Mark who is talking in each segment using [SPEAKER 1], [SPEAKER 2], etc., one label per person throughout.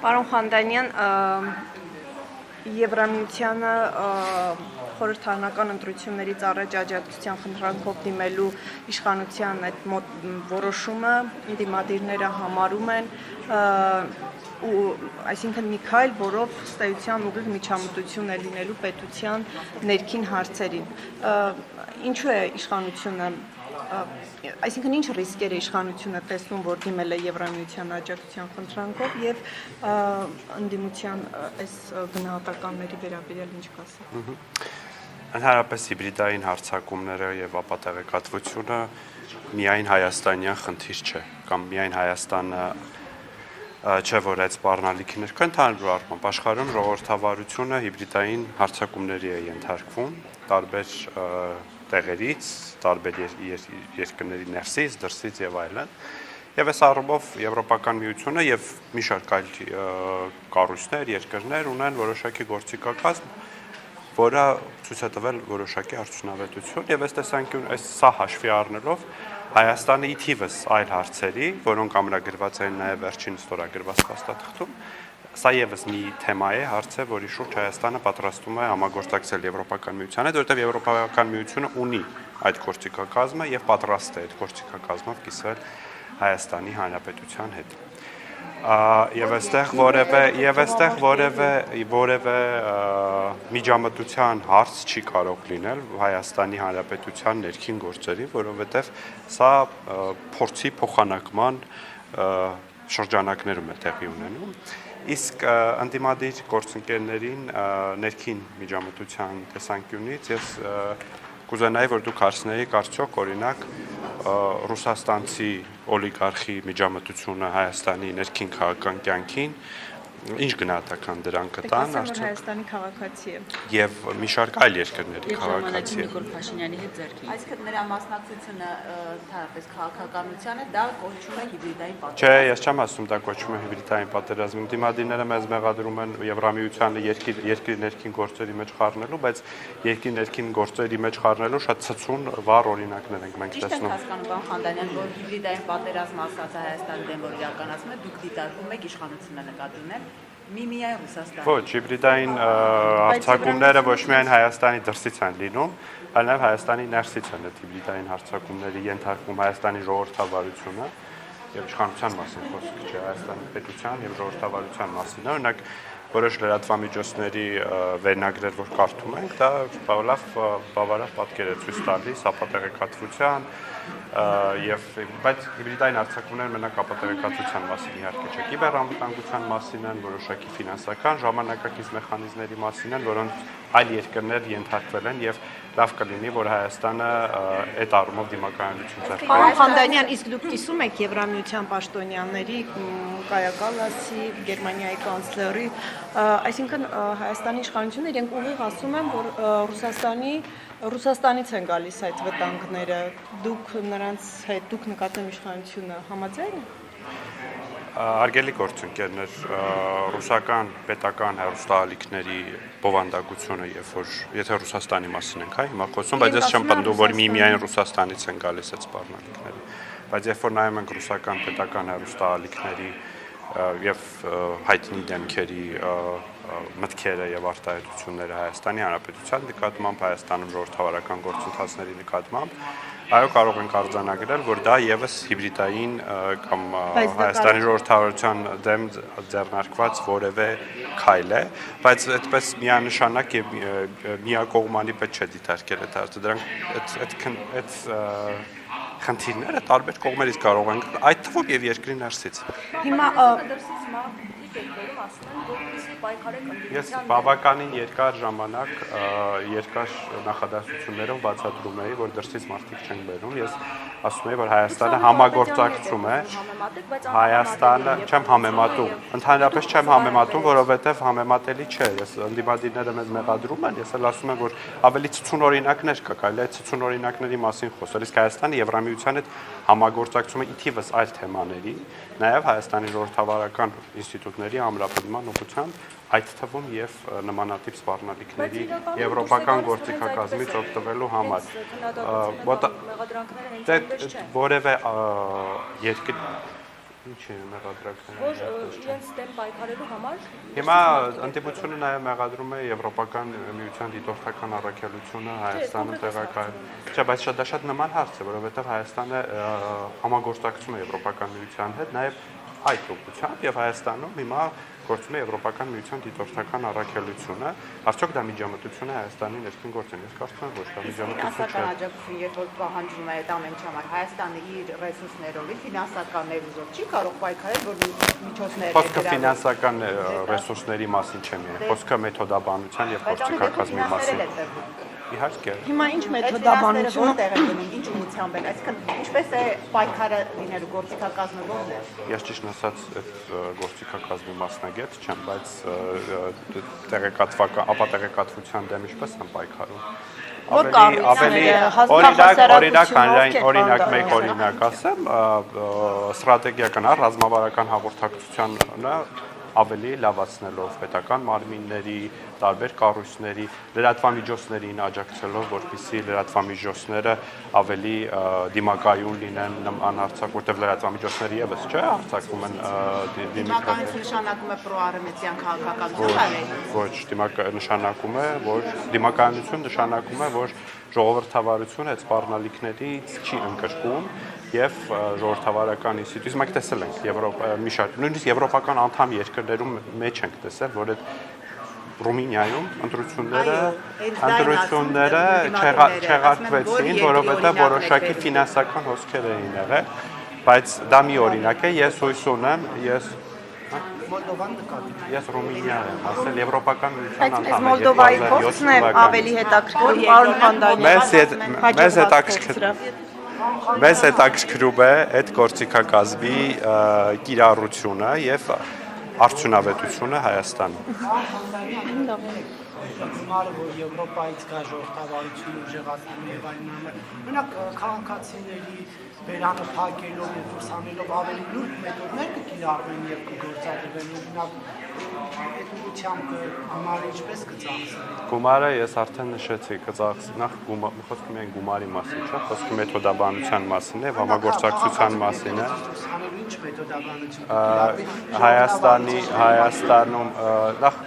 [SPEAKER 1] Պարոն Խանդանյան, Եվրամիությանը խորհրդարանական ընտրություններից առաջ աջակցության խնդրանքով դիմելու իշխանության այդ որոշումը դիմադիրները համարում են այսինքն մի քայլ, որով ըստ ուղիղ միջամտություն է լինելու պետության ներքին հարցերին։ Ինչու է իշխանությունը, այսինքն ինչ ռիսկեր է իշխանությունը տեսնում, որ դիմել է Եվրամիության աջակցության խնդրանքով եւ ընդդիմության այս գնահատականների վերաբերյալ ինչ կասեք։
[SPEAKER 2] Ընդհանրապես հիբրիդային հարձակումները եւ ապատեղեկատվությունը միայն հայաստանյան խնդիր չէ, կամ միայն Հայաստանը չէ, որ այդ սպառնալիքներ կան, ընդհանուր առմամբ աշխարհում ժողովրդավարությունը հիբրիդային հարձակումների է ենթարկվում տարբեր տեղերից, տարբեր երկրների ներսից, դրսից եւ այլն։ Եվ այս առումով Եվրոպական միությունը եւ մի շարք այլ կառույցներ, երկրներ ունեն որոշակի գործիքակազմ, որը ցույց է տվել որոշակի արդյունավետություն եւ այս տեսանկյուն սա հաշվի առնելով Հայաստանը ի թիվս այլ հարցերի, որոնք ամրագրված են նաև վերջին ստորագրված փաստաթղթում, սա եւս մի թեմա է, հարց է, որի շուրջ Հայաստանը պատրաստվում է համագործակցել Եվրոպական միության հետ, որովհետև Եվրոպական միությունը ունի այդ գործիքակազմը եւ պատրաստ է այդ գործիքակազմով կիսվել Հայաստանի Հանրապետության հետ։ Եվ այստեղ որևէ միջամտության հարց չի կարող լինել Հայաստանի Հանրապետության ներքին գործերի, որովհետև սա փորձի փոխանակման շրջանակներում է տեղի ունենում։ Իսկ ընդդիմադիր գործընկերներին ներքին միջամտության տեսանկյունից ես կուզենայի, որ դուք հարցնեիք արդյոք օրինակ ռուսաստանցի օլիգարխի միջամտությունը Հայաստանի ներքին քաղաքական կյանքին ինչ գնահատական դրան կտան
[SPEAKER 1] արդյոք Հայաստանի քաղաքացի է
[SPEAKER 2] եւ մի շարք այլ երկրների քաղաքացի է
[SPEAKER 3] Նիկոլ Փաշինյանի հետ ձեռքի
[SPEAKER 4] այսինքն նրա մասնակցությունը ընդհանրապես քաղաքականությանը դա կոչվում է հիբրիդային պատերազմ
[SPEAKER 2] Չէ, ես չեմ ասում դա կոչվում է հիբրիդային պատերազմ դիմադիրները մեզ մեղադրում են Եվրամիությանը երկրի ներքին գործերի մեջ խառնելու, բայց երկրի ներքին գործերի մեջ խառնելու շատ ցցուն վառ օրինակներ ենք մենք տեսնում
[SPEAKER 4] հասկանում բան Խանդանյան որ հիբրիդային պատերազմ ասած Հայաստանի դեմ որ իրականացում է դուք դիտարկում եք իշխանությունը նկատի ունեն Միմիայն Ռուսաստան
[SPEAKER 2] Ոչ, հիբրիդային հարձակումները ոչ միայն Հայաստանի դրսից են լինում, այլ նաև Հայաստանի ներսից են այդ հիբրիդային հարձակումների ենթարկվում Հայաստանի ժողովրդավարությունը եւ իշխանության մասին խոսքը չէ, Հայաստանի պետության եւ ժողովրդավարության մասին։ Օրինակ որոշ լրատվամիջոցների վերնագրեր, որ կարդում ենք, դա բավարար պատկեր է ցույց տալիս ապատեղեկատվության բայց հիբրիդային հարձակումները մենակ ապատեղեկատվության մասին իհարկե չէ, կիբերանվտանգության մասին են, որոշակի ֆինանսական ժամանակակից մեխանիզմների մասին են, որոնց այլ երկրներ ենթարկվել են եւ լավ կլինի, որ Հայաստանը այդ առումով դիմակայունություն ձեռք բերի։
[SPEAKER 1] Պարոն Խանդանյան, իսկ դուք կիսում եք Եվրամիության պաշտոնյաների, Կայա Կալասի, Գերմանիայի կանցլերի, այսինքն Հայաստանի իշխանությունը իրենք ուղիղ ասում են, որ Ռուսաստանից են գալիս այդ վտանգները, դուք նրանց հետ, դուք նկատում իշխանությունը համաձայն է։
[SPEAKER 2] Արգելի գործընկերներ, ռուսական պետական հեռուստաալիքների բովանդակությունը, եթե Ռուսաստանի մասին ենք, հիմա խոսում, բայց ես չեմ պնդում, որ միայն Ռուսաստանից են գալիս այդ սպառնալիքները, բայց երբ որ նայում ենք ռուսական պետական հեռուստաալիքների եւ հայտնի դեմքերի մտքերը եւ արտահայտությունները Հայաստանի Հանրապետության նկատմամբ, Հայաստանում ժողովրդավարական գործընթացների նկատմամբ, այո կարող ենք արձանագրել, որ դա եւս հիբրիդային կամ Հայաստանի ժողովրդավարության դեմ ձեռնարկված որևէ քայլ է, բայց այդպես միանշանակ եւ միակողմանի պետք չէ դիտարկել այդ հարցը, դրանք այդ խնդիրները տարբեր կողմերից կարող են այդ թվում եւ երկրի ներսից։
[SPEAKER 1] Հիմա
[SPEAKER 2] Ես բավականին երկար ժամանակ երկար նախադասություններով բացատրում էի, որ դրսից մարդիկ չեն բերում, ես ասում էի, որ Հայաստանը համագործակցում է, Հայաստանը չեմ համեմատում, ընդհանրապես չեմ համեմատում, որովհետև համեմատելի չէ, ես ընդդիմադիրները մեզ մեղադրում են, ես էլ ասում եմ, որ ավելի ցցուն օրինակներ կա, կարելի է ցցուն օրինակների մասին խոսել, իսկ Հայաստանը Եվրամիության հետ համագործակցում է ի թիվս այլ թեմաների, նաև Հայաստանի ժողովրդավարական ինստիտուտների ամրապնդման ուղղությամբ, այդ թվում եւ նմանատիպ սպառնալիքների եվրոպական գործիքակազմից օգտվելու համար։ Որևէ երկրի Ինչի մեղադրակները։
[SPEAKER 3] Որ իրենց դեմ պայքարելու համար
[SPEAKER 2] Հիմա ընդդիմությունը նաև մեղադրում է Եվրոպական միության դիտորդական առաքելությունը Հայաստանում տեղակայել։ Չէ, բայց դա շատ նման հարց է, որովհետև Հայաստանը համագործակցում է Եվրոպական միության հետ, նաև այդ ուղղությամբ եւ Հայաստանում հիմա գործում է Եվրոպական միության դիտորդական առաքելությունը, արդյոք դա միջամտություն է Հայաստանի ներքին գործին։ Ես կարծում եմ, որ դա միջամտություն չէ։
[SPEAKER 4] Աջակցություն, երբ որ պահանջվում է այդ ամեն ինչ համար, Հայաստանը իր ռեսուրսներով, ֆինանսական ներուժով չի կարող պայքարել, որ միջոցներ
[SPEAKER 2] Խոսքը ֆինանսական ռեսուրսների մասին չէ միայն, խոսքը մեթոդաբանության եւ գործիքակազմի մասին։ Իհարկե։
[SPEAKER 1] Հիմա ինչ մեթոդաբանություն
[SPEAKER 4] որտեղ է գնում, ինչ ուղղությամբ են, այսինքն ինչպես է պայքարը լինելու գործիքակազմը որն է։
[SPEAKER 2] Ես ճիշտ ասած այդ գործիքակազմի մասնագետ չեմ, բայց ապատեղեկատվության դեմ ինչպես են պայքարում։ Օրինակ մեկ օրինակ ասեմ, ստրատեգիական ռազմավարական հաղորդակցությանը ավելի լավացնելով պետական մարմինների, տարբեր կառույցների, լրատվամիջոցներին աջակցելով, որպեսզի լրատվամիջոցները ավելի դիմակայուն լինեն անհարցակ, որտեղ լրատվամիջոցները եւս չէ, հարձակվում են
[SPEAKER 4] դիմակայություն նշանակում է պրոարմենցիան քաղաքականություն,
[SPEAKER 2] ոչ, նշանակում է, որ դիմակայություն նշանակում է, որ ժողովրդավարությունը այդ սպառնալիքներից չի ընկրկում եւ ժողովրդավարական ինստիտուտ, մենք տեսել ենք նույնիսկ եվրոպական անդամ երկրներում մեջ ենք տեսել, որ այդ Ռումինիայում ընտրությունները չեղարկվեցին, որովհետեւ որոշակի ֆինանսական հոսքեր էին եղել, բայց դա մի օրինակ է, ես հույս ունեմ, Ես Ռումինիա եմ, ասել Եվրոպական միության անդամ եմ։
[SPEAKER 1] Մոլդովայի փորձն է ավելի հետաքրքրում, պարոն Խանդանյան։
[SPEAKER 2] Մեզ հետաքրքրում է այդ գործիքակազմի կիրառությունը եւ արդյունավետությունը Հայաստանում։
[SPEAKER 5] Գումարը, որ Եվրոպայից կա ժողովրդավարություն ուժեղացնելու եւ այլն համար, մենակ քաղաքացիների բերանը փակելով եւ դուրս անելով ավելի նուրբ մեթոդներ կկիրառվեն եւ կգործադրվեն, օրինակ այդ ուղղությամբ գումարը ինչպես կծախսվի։
[SPEAKER 2] Գումարը ես արդեն նշեցի, կծախսվի նախ խոսքը միայն գումարի մասին չէ, խոսքը մեթոդաբանության մասին է, համագործակցության մասին է։
[SPEAKER 5] Ինչ մեթոդաբանություն
[SPEAKER 2] Հայաստանում նախ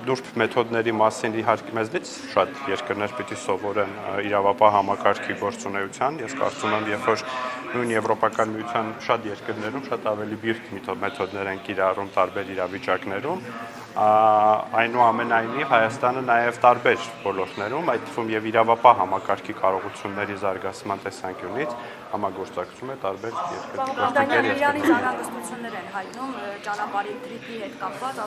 [SPEAKER 2] դուրս մեթոդների մասին իհարկե մեզնից շատ երկրներ պիտի սովորեն իրավապահ համակարգի գործունեության։ Ես կարծում եմ, երբ որ նույն Եվրոպական միության շատ երկրներում շատ ավելի բիրտ մեթոդներ են կիրառում տարբեր իրավիճակներում, այնուամենայնիվ Հայաստանը նաև տարբեր ոլորտներում, այդ թվում եւ իրավապահ համակարգի կարողությունների զարգացման տեսանկյունից համագործակցում է տարբեր երկրների։
[SPEAKER 3] Դանիել Իրանից անհանգստություններ են հայտնում ճանապարհի թրիփի հետ կապված,